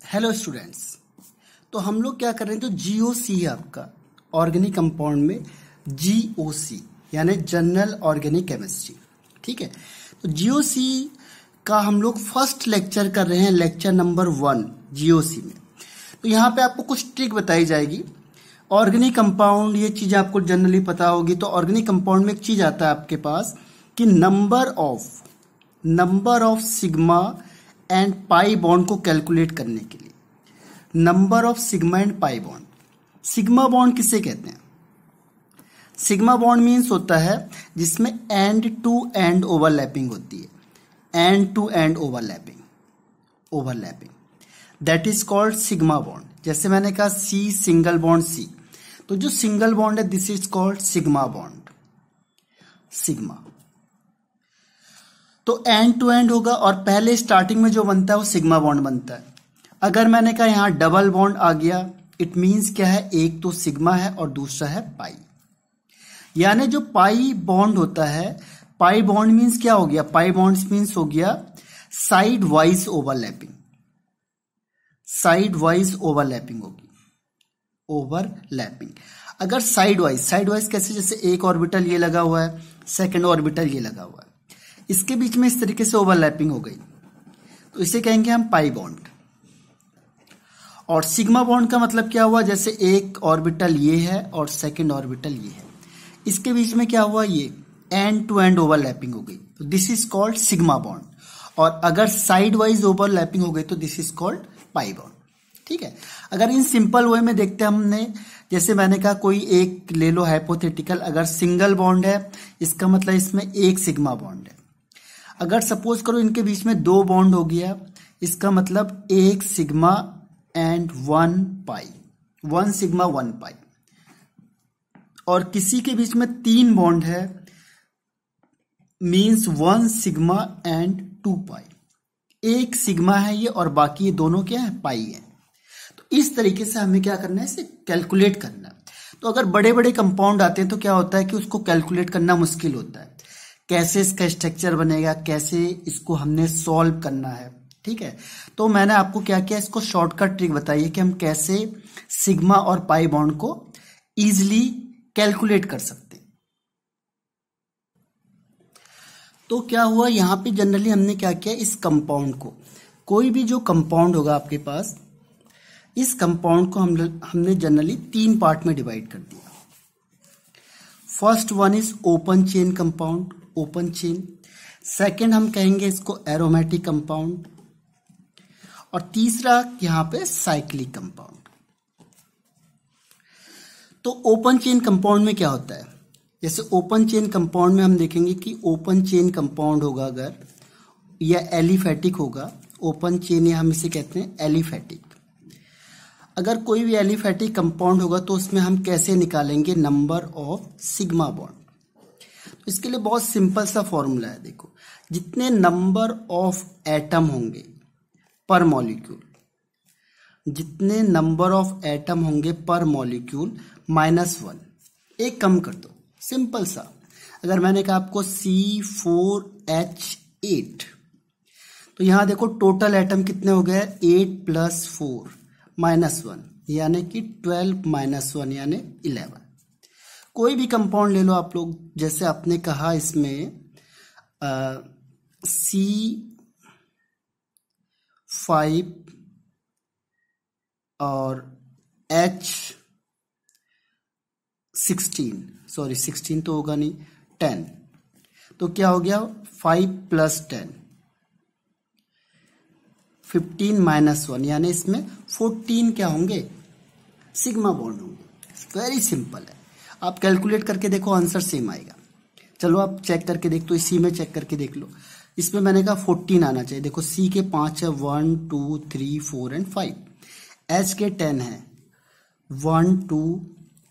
Hello students. तो हम लोग क्या कर रहे हैं, जो जीओसी है आपका ऑर्गेनिक कंपाउंड में, जीओसी यानी जनरल ऑर्गेनिक केमिस्ट्री। ठीक है, तो जीओसी का हम लोग फर्स्ट लेक्चर कर रहे हैं, लेक्चर नंबर 1 जीओसी में। तो यहाँ पे आपको कुछ ट्रिक बताई जाएगी। ऑर्गेनिक कंपाउंड, ये चीज़ आपको जनरली पता होगी। तो ऑर्गेनिक कंपाउंड में एक चीज़ आता है आपके पास कि number of sigma and pi bond को कैलकुलेट करने के लिए, number of sigma and pi bond. Sigma bond किसे कहते हैं? सिग्मा बॉन्ड मीन्स होता है जिसमें एंड टू एंड ओवरलैपिंग होती है, end to end overlapping that is called sigma bond. जैसे मैंने कहा सी सिंगल बॉन्ड सी, तो जो सिंगल बॉन्ड है this is called sigma bond, sigma. तो एंड टू एंड होगा और पहले स्टार्टिंग में जो बनता है वो सिग्मा बॉन्ड बनता है। अगर मैंने कहा यहां डबल बॉन्ड आ गया, इट मींस क्या है, एक तो सिग्मा है और दूसरा है पाई। यानी जो पाई बॉन्ड होता है, पाई बॉन्ड मींस क्या हो गया, पाई बॉन्ड मींस हो गया side wise overlapping, side wise overlapping होगी, ओवरलैपिंग। अगर साइड वाइज कैसे, जैसे एक ऑर्बिटल ये लगा हुआ है, सेकेंड ऑर्बिटल ये लगा हुआ है, इसके बीच में इस तरीके से ओवरलैपिंग हो गई, तो इसे कहेंगे हम पाई बॉन्ड। और सिग्मा बॉन्ड का मतलब क्या हुआ, जैसे एक ऑर्बिटल ये है और सेकंड ऑर्बिटल ये है, इसके बीच में क्या हुआ, ये एंड टू एंड ओवरलैपिंग हो गई, तो this is called sigma bond. और अगर साइड वाइज ओवरलैपिंग हो गई तो this is called pi bond. ठीक है, अगर इन सिंपल वे में देखते हैं हमने, जैसे मैंने कहा कोई एक ले लो हाइपोथेटिकल, अगर सिंगल बॉन्ड है इसका मतलब इसमें एक सिग्मा बॉन्ड है। अगर सपोज करो इनके बीच में दो बॉन्ड हो गया, इसका मतलब एक सिग्मा एंड 1 पाई, 1 सिग्मा 1 पाई। और किसी के बीच में 3 बॉन्ड है, मींस 1 सिग्मा एंड 2 पाई। एक सिग्मा है ये और बाकी ये दोनों क्या है, पाई है। तो इस तरीके से हमें क्या करना है, इसे कैलकुलेट करना है। तो अगर बड़े बड़े कंपाउंड आते हैं तो क्या होता है कि उसको कैलकुलेट करना मुश्किल होता है, कैसे इसका स्ट्रक्चर बनेगा, कैसे इसको हमने सॉल्व करना है। ठीक है, तो मैंने आपको क्या किया, इसको शॉर्टकट ट्रिक बताई है कि हम कैसे सिग्मा और पाई बॉन्ड को इजीली कैलकुलेट कर सकते हैं। तो क्या हुआ यहाँ पे, जनरली हमने क्या किया, इस कंपाउंड को, कोई भी जो कंपाउंड होगा आपके पास, इस कंपाउंड को हमने जनरली 3 पार्ट में डिवाइड कर दिया। First one is open chain compound, open chain. Second हम कहेंगे इसको एरोमेटिक कंपाउंड, और तीसरा यहां पे साइक्लिक कंपाउंड। तो ओपन चेन कंपाउंड में क्या होता है, जैसे ओपन चेन कंपाउंड में हम देखेंगे कि ओपन चेन कंपाउंड होगा अगर, या एलिफेटिक होगा, ओपन चेन या हम इसे कहते हैं एलिफेटिक। अगर कोई भी एलिफेटिक कंपाउंड होगा तो उसमें हम कैसे निकालेंगे नंबर ऑफ सिग्मा बॉन्ड। तो इसके लिए बहुत सिंपल सा फॉर्मूला है, देखो, जितने नंबर ऑफ एटम होंगे पर मॉलिक्यूल, जितने नंबर ऑफ एटम होंगे पर मॉलिक्यूल -1, एक कम कर दो, सिंपल सा। अगर मैंने कहा आपको C4H8, तो यहां देखो टोटल एटम कितने हो गए, 8 + 4 -1 यानी कि 12 - 1 यानी 11। कोई भी कंपाउंड ले लो आप लोग, जैसे आपने कहा इसमें C5 और H16 तो होगा नहीं, 10, तो क्या हो गया, 5 + 10 15 - 1 यानी इसमें 14 क्या होंगे, सिग्मा बॉन्ड होंगे। वेरी सिंपल है, आप कैलकुलेट करके देखो, आंसर सेम आएगा। चलो आप चेक करके देख, तो इसी में चेक करके देख लो। इसमें मैंने कहा 14 आना चाहिए, देखो सी के 5 है, 1 2 3 4 एंड 5। एच के 10 है, 1 2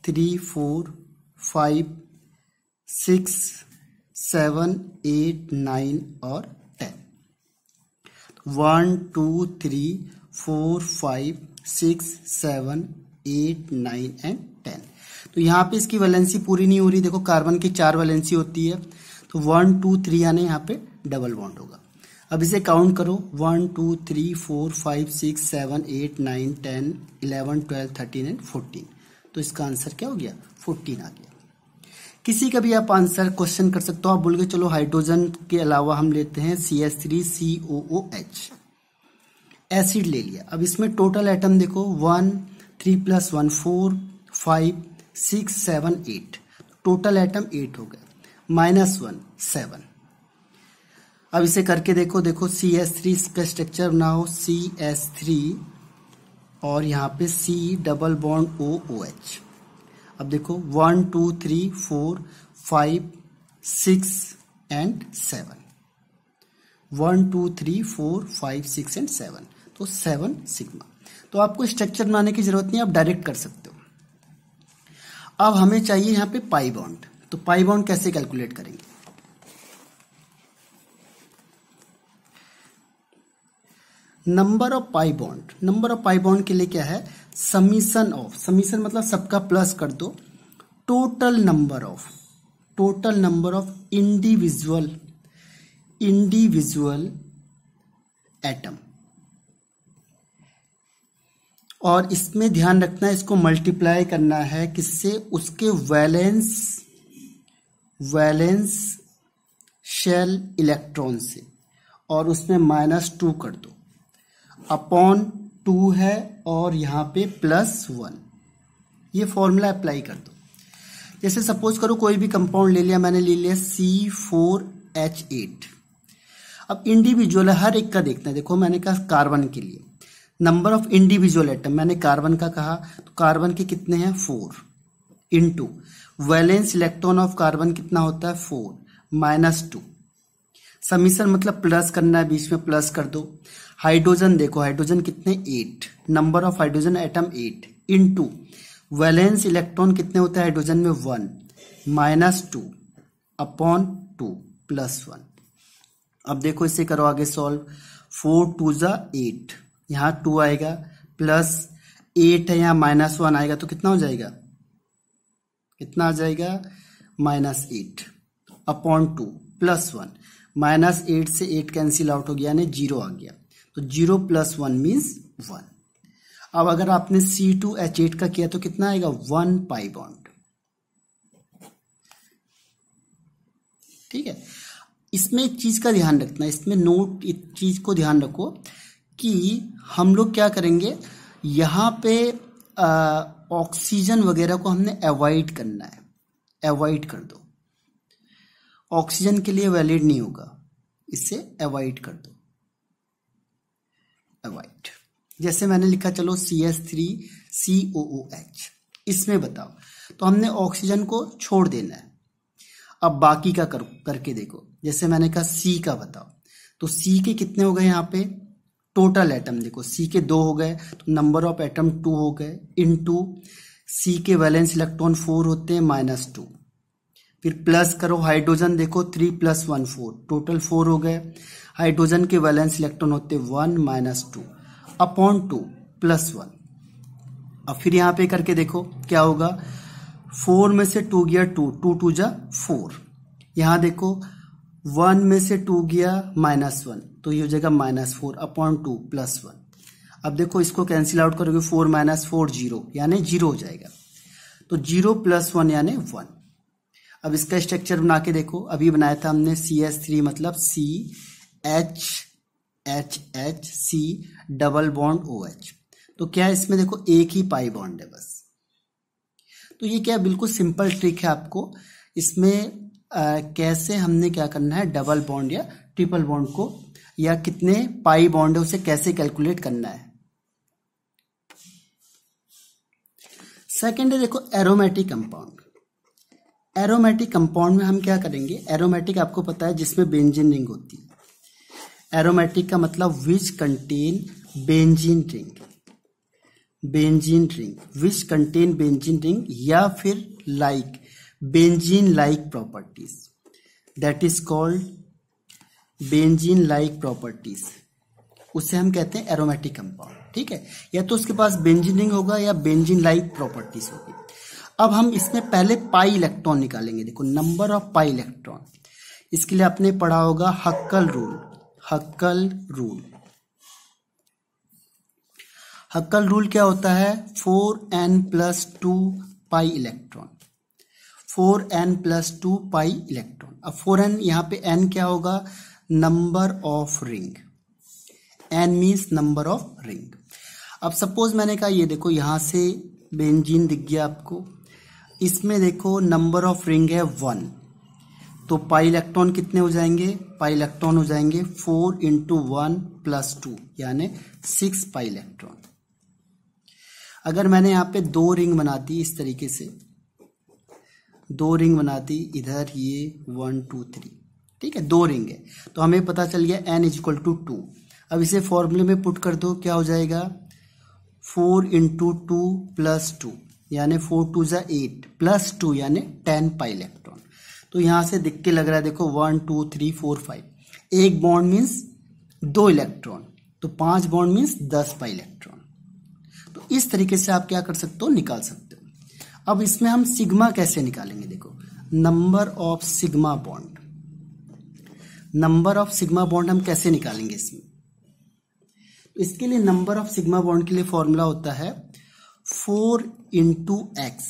3 4 5 6 7 8 9 और 10। 1 2 3 4 5 6 7 8 9 एंड 10। तो यहाँ पे इसकी वैलेंसी पूरी नहीं हो रही, देखो कार्बन की 4 वैलेंसी होती है, तो 1 2 3 यानी यहाँ पे डबल बॉन्ड होगा। अब इसे काउंट करो 1 2 3 4 5 6 7 8 9 10 11 12 13 एंड 14। तो इसका आंसर क्या हो गया 14 आ गया। किसी का भी आप आंसर क्वेश्चन कर सकते हो। आप बोल के चलो हाइड्रोजन के अलावा हम लेते हैं CH3COOH, एसिड ले लिया। अब इसमें टोटल एटम देखो 1 3 + 1 4 5 6 7 8, टोटल एटम 8 हो गए, -1 7। अब इसे करके देखो CH3 का स्ट्रक्चर बनाओ CH3 और यहाँ पे C डबल बॉन्ड OOH। अब देखो 1 2 3 4 5 6 एंड 7, 1 2 3 4 5 6 एंड 7, तो 7 सिग्मा। तो आपको स्ट्रक्चर बनाने की जरूरत नहीं, आप डायरेक्ट कर सकते हो। अब हमें चाहिए यहाँ पे पाई बॉन्ड, तो पाई बॉन्ड कैसे कैलकुलेट करेंगे? Number of pi bond, number of pi bond के लिए क्या है, समीशन ऑफ, समीशन मतलब सबका प्लस कर दो, total number of individual atom. और इसमें ध्यान रखना है, इसको मल्टीप्लाई करना है किससे, उसके वैलेंस शेल इलेक्ट्रॉन से, और उसमें -2 कर दो, अपॉन 2 है और यहाँ पे +1, ये फॉर्मूला अप्लाई कर दो। जैसे सपोज करो कोई भी कंपाउंड ले लिया, मैंने ले लिया C4H8। अब इंडिविजुअल है, हर एक का देखना है। देखो मैंने कहा कार्बन के लिए नंबर ऑफ इंडिविजुअल एटम, मैंने कार्बन का कहा, तो कार्बन के कितने हैं 4 into valence electron of carbon कितना होता है 4 -2। समीशन मतलब प्लस करना है, बीच में प्लस कर दो। हाइड्रोजन देखो, हाइड्रोजन कितने 8, number of hydrogen atom 8 into valence electron कितने होते हैं हाइड्रोजन में 1 -2 अपॉन 2 +1। अब देखो इसे करो आगे सॉल्व, 4 2 8, यहाँ 2 आएगा, +8 है, यहाँ -1 आएगा, तो कितना हो जाएगा, कितना आ जाएगा -8 अपॉन 2 +1। -8 से 8 कैंसिल आउट हो गया, यानी 0 आ गया, तो 0 + 1 मीन्स 1। अब अगर आपने C2H8 का किया तो कितना आएगा 1 पाई बॉन्ड। ठीक है, इसमें एक चीज का ध्यान रखना, इसमें नोट, एक चीज को ध्यान रखो कि हम लोग क्या करेंगे, यहाँ पे ऑक्सीजन वगैरह को हमने अवॉइड करना है, अवॉइड कर दो, ऑक्सीजन के लिए वैलिड नहीं होगा, इससे अवॉइड कर दो, अवॉइड। जैसे मैंने लिखा चलो CH3COOH, इसमें बताओ, तो हमने ऑक्सीजन को छोड़ देना है। अब बाकी का करके देखो, जैसे मैंने कहा C का बताओ, तो C के कितने हो गए, यहाँ पे टोटल एटम देखो C के 2 हो गए, तो नंबर ऑफ एटम 2 हो गए, इनटू C के वैलेंस इलेक्ट्रॉन 4 होते हैं -2, फिर प्लस करो, हाइड्रोजन देखो 3 + 1 4, टोटल 4 हो गए, हाइड्रोजन के वैलेंस इलेक्ट्रॉन होते 1 -2 अपॉन 2 +1। अब फिर यहाँ पे करके देखो क्या होगा, 4 में से 2 गया 2, 2 2 जा 4, यहाँ देखो 1 में से 2 गया -1, तो ये हो जाएगा -4 अपॉन 2 +1। अब देखो इसको कैंसिल आउट करोगे, 4 - 4 0, यानी 0 हो जाएगा, तो 0 + 1 यानी 1। अब इसका स्ट्रक्चर बना के देखो, अभी बनाया था हमने CH3 मतलब CHHC डबल बॉन्ड OH, तो क्या इसमें देखो एक ही पाई बॉन्ड है बस। तो ये क्या बिल्कुल सिंपल ट्रिक है, आपको इसमें कैसे हमने क्या करना है, डबल बॉन्ड या ट्रिपल बॉन्ड को, या कितने पाई बॉन्ड है उसे कैसे कैलकुलेट करना है। सेकेंड है देखो एरोमेटिक कंपाउंड। एरोमेटिक कंपाउंड में हम क्या करेंगे, एरोमेटिक आपको पता है जिसमें बेंजीन रिंग होती है। एरोमेटिक का मतलब which contain benzene ring, benzene ring, which contain benzene ring, या फिर like benzene like properties, that is called benzene like properties, उसे हम कहते हैं एरोमेटिक कंपाउंड। ठीक है, या तो उसके पास बेंजीन रिंग होगा या बेंजीन लाइक प्रॉपर्टीज होगी। अब हम इसमें पहले पाई इलेक्ट्रॉन निकालेंगे। देखो नंबर ऑफ पाई इलेक्ट्रॉन, इसके लिए आपने पढ़ा होगा हक्कल रूल। हक्कल रूल। हक्कल रूल क्या होता है? 4n+2 pi electron, 4n+2 pi electron. अब 4n यहाँ पे n क्या होगा? Number of ring, n means number of ring. अब सपोज मैंने कहा ये देखो यहाँ से बेंजीन दिख गया आपको, इसमें देखो नंबर ऑफ रिंग है 1, तो पाई इलेक्ट्रॉन कितने हो जाएंगे? पाई इलेक्ट्रॉन हो जाएंगे 4 × 1 + 2 यानी 6 पाई इलेक्ट्रॉन। अगर मैंने यहाँ पे 2 रिंग बना दी इस तरीके से, 2 रिंग बना दी इधर, ये 1 2 3, ठीक है, 2 रिंग है, तो हमें पता चल गया n = 2। अब इसे फॉर्मूले में पुट कर दो, क्या हो जाएगा? 4 × 2 + 2 यानी 4 2 = 8 + 2 यानी 10 पाई इलेक्ट्रॉन। तो यहां से दिख के लग रहा है देखो 1 2 3 4 5, एक बॉन्ड मीन्स 2 इलेक्ट्रॉन, तो 5 बॉन्ड मीन्स 10 पाई इलेक्ट्रॉन। तो इस तरीके से आप क्या कर सकते हो? निकाल सकते हो। अब इसमें हम सिग्मा कैसे निकालेंगे? देखो, number of sigma bond, number of sigma bond हम कैसे निकालेंगे इसमें? तो इसके लिए नंबर ऑफ सिग्मा बॉन्ड के लिए फॉर्मूला होता है 4 × x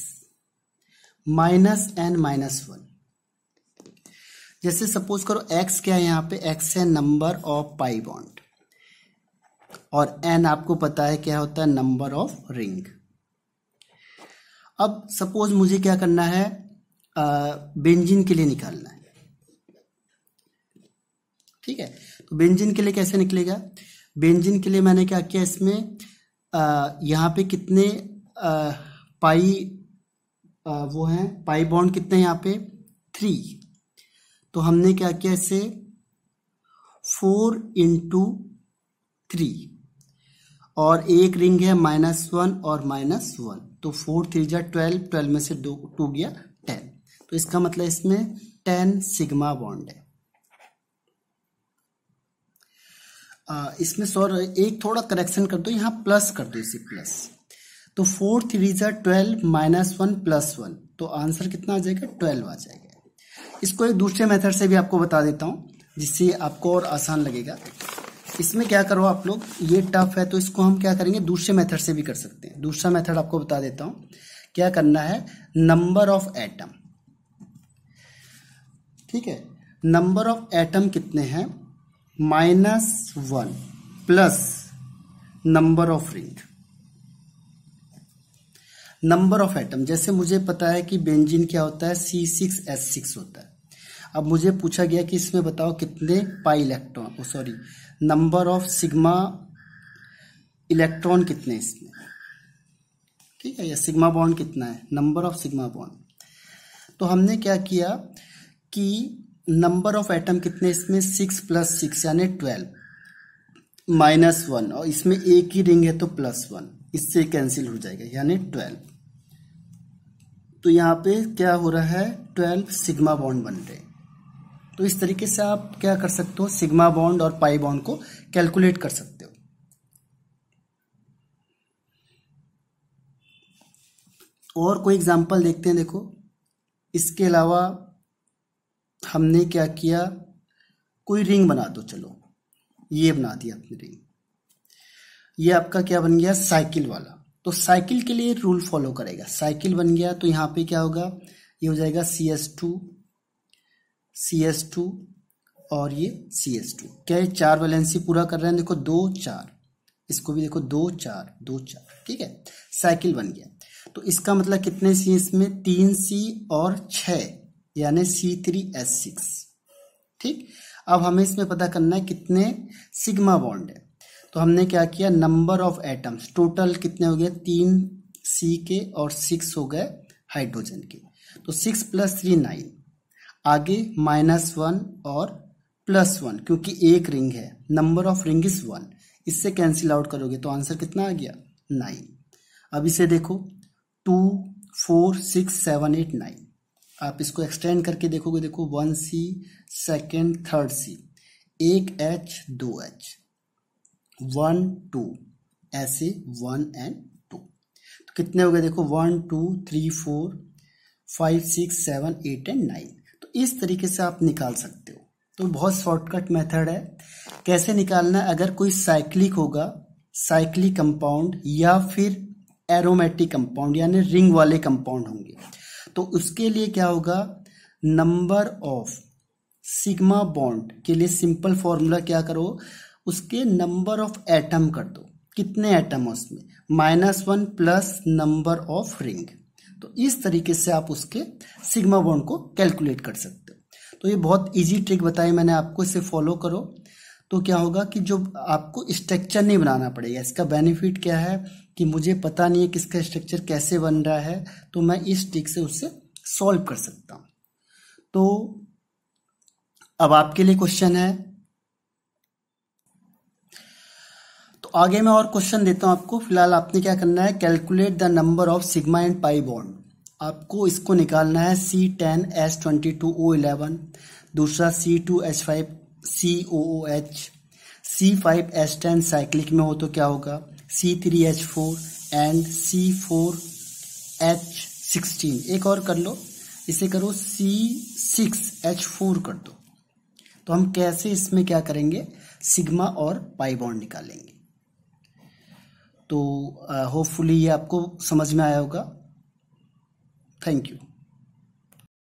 -n-1। जैसे सपोज करो x क्या है यहाँ पे? x है नंबर ऑफ पाई बॉन्ड, और n आपको पता है क्या होता है? Number of ring. अब सपोज मुझे क्या करना है? बेंजीन के लिए निकालना है, ठीक है। तो बेंजीन के लिए कैसे निकलेगा? बेंजीन के लिए मैंने क्या किया, इसमें यहाँ पे कितने पाई वो हैं, पाई बॉन्ड कितने यहाँ पे? 3। तो हमने क्या किया, इसे 4 × 3, और एक रिंग है -1 और -1, तो 4 3 = 12, 12 में से 2 गया 10, तो इसका मतलब इसमें 10 सिग्मा बॉन्ड है। इसमें एक थोड़ा करेक्शन कर दो, यहाँ प्लस कर दो, इसे प्लस, तो 4 3 = 12 -1 + 1, तो आंसर कितना आ जाएगा? 12 आ जाएगा। इसको एक दूसरे मेथड से भी आपको बता देता हूँ, जिससे आपको और आसान लगेगा। इसमें क्या करो आप लोग, ये टफ है तो इसको हम क्या करेंगे, दूसरे मेथड से भी कर सकते हैं। दूसरा मेथड आपको बता देता हूँ, क्या करना है? नंबर ऑफ एटम, ठीक है, नंबर ऑफ एटम कितने हैं? -1 plus number of ring. Number of atom, जैसे मुझे पता है कि बेंजीन क्या होता है? C6H6 होता है। अब मुझे पूछा गया कि इसमें बताओ कितने pi electron, sorry, number of sigma electron कितने इसमें, ठीक है, या सिग्मा बॉन्ड कितना है? Number of sigma bond. तो हमने क्या किया कि नंबर ऑफ एटम कितने इसमें? 6 + 6 यानी 12, -1, और इसमें एक ही रिंग है तो +1, इससे कैंसिल हो जाएगा यानी 12। तो यहाँ पे क्या हो रहा है? 12 सिग्मा बॉन्ड बन रहे। तो इस तरीके से आप क्या कर सकते हो? सिग्मा बॉन्ड और पाई बॉन्ड को कैलकुलेट कर सकते हो। और कोई एग्जांपल देखते हैं। देखो, इसके अलावा हमने क्या किया, कोई रिंग बना दो, चलो ये बना दिया अपनी रिंग। ये आपका क्या बन गया? साइकिल वाला। तो साइकिल के लिए रूल फॉलो करेगा। साइकिल बन गया तो यहाँ पे क्या होगा? ये हो जाएगा CS2 और ये CS2। क्या ये 4 वैलेंसी पूरा कर रहे हैं? देखो 2 4, इसको भी देखो 2 4 2 4, ठीक है, साइकिल बन गया। तो इसका मतलब कितने सी इसमें? 3 C और 6 यानी C3H6, ठीक। अब हमें इसमें पता करना है कितने सिग्मा बॉन्ड है। तो हमने क्या किया, नंबर ऑफ एटम्स टोटल कितने हो गए? 3 C के और 6 हो गए हाइड्रोजन के। तो 6 + 3 9, आगे -1 और +1, क्योंकि एक रिंग है, नंबर ऑफ रिंग इज 1, इससे कैंसिल आउट करोगे तो आंसर कितना आ गया? 9। अब इसे देखो 2 4 6 7 8 9, आप इसको एक्सटेंड करके देखोगे, देखो 1 C, सेकेंड थर्ड C, एक H 2 H, 1 2, ऐसे 1 and 2, तो कितने हो गए? देखो 1 2 3 4 5 6 7 8 and 9। तो इस तरीके से आप निकाल सकते हो। तो बहुत शॉर्टकट मेथड है। कैसे निकालना है, अगर कोई साइक्लिक होगा, साइक्लिक कंपाउंड या फिर एरोमेटिक कंपाउंड यानी रिंग वाले कंपाउंड होंगे, तो उसके लिए क्या होगा, नंबर ऑफ सिग्मा बॉन्ड के लिए सिंपल फॉर्मूला क्या करो, उसके नंबर ऑफ एटम कर दो, कितने एटम उसमें, -1 प्लस नंबर ऑफ रिंग। तो इस तरीके से आप उसके सिग्मा बॉन्ड को कैलकुलेट कर सकते हो। तो ये बहुत इजी ट्रिक बताई मैंने आपको, इसे फॉलो करो तो क्या होगा कि जो आपको स्ट्रक्चर नहीं बनाना पड़ेगा। इसका बेनिफिट क्या है कि मुझे पता नहीं है कि इसका स्ट्रक्चर कैसे बन रहा है, तो मैं इस ट्रिक से उससे सॉल्व कर सकता हूं। तो अब आपके लिए क्वेश्चन है, तो आगे मैं और क्वेश्चन देता हूं आपको। फिलहाल आपने क्या करना है, calculate the number of sigma and pi bond. आपको इसको निकालना है C10H22O11, दूसरा C2H5COOH, C5H10 साइक्लिक में हो तो क्या होगा, C3H4 एंड C4H16। एक और कर लो, इसे करो C6H4 कर दो। तो हम कैसे इसमें क्या करेंगे, सिग्मा और पाई बॉन्ड निकालेंगे। तो होपफुली ये आपको समझ में आया होगा। Thank you.